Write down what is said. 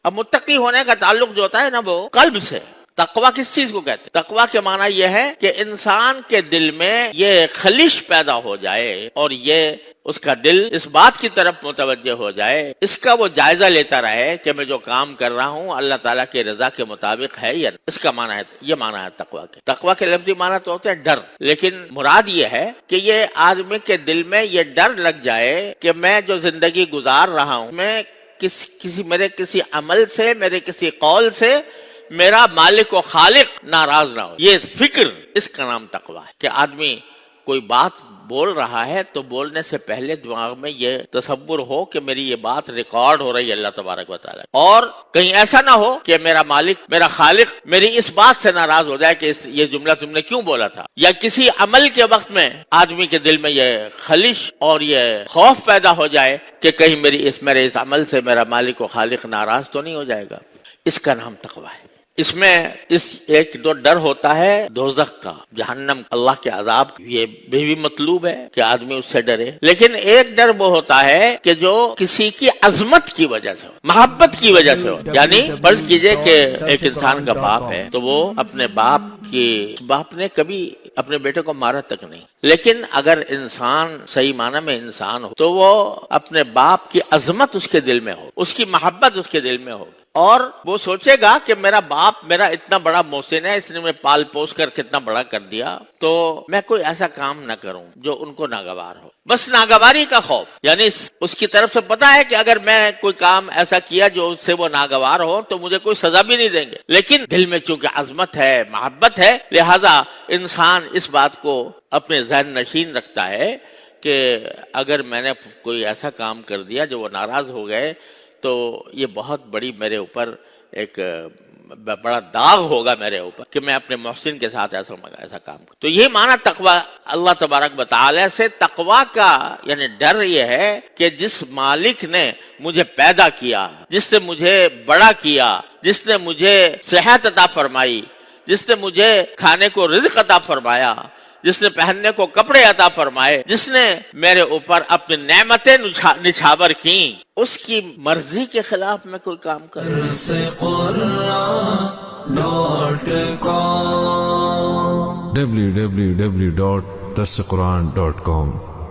اب متقی ہونے کا تعلق جو ہوتا ہے نا وہ قلب سے. تقوی کس چیز کو کہتے ہیں؟ تقوی کے معنی یہ ہے کہ انسان کے دل میں یہ خلش پیدا ہو جائے اور یہ اس کا دل اس بات کی طرف متوجہ ہو جائے، اس کا وہ جائزہ لیتا رہے کہ میں جو کام کر رہا ہوں اللہ تعالیٰ کی رضا کے مطابق ہے یا اس کا معنی ہے. یہ معنی ہے تقوی کے. تقوی کے لفظی معنی تو ہوتے ہیں ڈر، لیکن مراد یہ ہے کہ یہ آدمی کے دل میں یہ ڈر لگ جائے کہ میں جو زندگی گزار رہا ہوں میں میرے کسی عمل سے، میرے کسی قول سے میرا مالک و خالق ناراض نہ ہو. یہ فکر، اس کا نام تقوی ہے کہ آدمی کوئی بات بول رہا ہے تو بولنے سے پہلے دماغ میں یہ تصور ہو کہ میری یہ بات ریکارڈ ہو رہی ہے اللہ تبارک و تعالیٰ، اور کہیں ایسا نہ ہو کہ میرا مالک، میرا خالق میری اس بات سے ناراض ہو جائے کہ یہ جملہ تم نے کیوں بولا تھا. یا کسی عمل کے وقت میں آدمی کے دل میں یہ خلش اور یہ خوف پیدا ہو جائے کہ کہیں میرے اس عمل سے میرا مالک و خالق ناراض تو نہیں ہو جائے گا. اس کا نام تقوی ہے. اس میں ایک دو ڈر ہوتا ہے دوزخ کا، جہنم، اللہ کے عذاب، یہ بھی مطلوب ہے کہ آدمی اس سے ڈرے. لیکن ایک ڈر وہ ہوتا ہے کہ جو کسی کی عظمت کی وجہ سے ہو، محبت کی وجہ سے ہو. یعنی فرض کیجئے کہ ایک انسان کا باپ ہے تو وہ اپنے باپ نے کبھی اپنے بیٹے کو مارا تک نہیں، لیکن اگر انسان صحیح معنی میں انسان ہو تو وہ اپنے باپ کی عظمت اس کے دل میں ہو، اس کی محبت اس کے دل میں ہوگی، اور وہ سوچے گا کہ میرا باپ میرا اتنا بڑا محسن ہے، اس نے میں پال پوس کر کتنا بڑا کر دیا، تو میں کوئی ایسا کام نہ کروں جو ان کو ناگوار ہو. بس ناگواری کا خوف، یعنی اس کی طرف سے پتا ہے کہ اگر میں کوئی کام ایسا کیا جو اس سے وہ ناگوار ہو تو مجھے کوئی سزا بھی نہیں دیں گے، لیکن دل میں چونکہ عظمت ہے، محبت ہے، لہذا انسان اس بات کو اپنے ذہن نشین رکھتا ہے کہ اگر میں نے کوئی ایسا کام کر دیا جو وہ ناراض ہو گئے تو یہ بہت بڑی میرے اوپر ایک بڑا داغ ہوگا میرے اوپر کہ میں اپنے محسن کے ساتھ ایسا کام کروں. تو یہ معنی تقوی اللہ تبارک و تعالی سے تقوی کا یعنی ڈر یہ ہے کہ جس مالک نے مجھے پیدا کیا، جس نے مجھے بڑا کیا، جس نے مجھے صحت عطا فرمائی، جس نے مجھے کھانے کو رزق عطا فرمایا، جس نے پہننے کو کپڑے عطا فرمائے، جس نے میرے اوپر اپنی نعمتیں نچھاور کیں، اس کی مرضی کے خلاف میں کوئی کام کروں. www.darsequran.com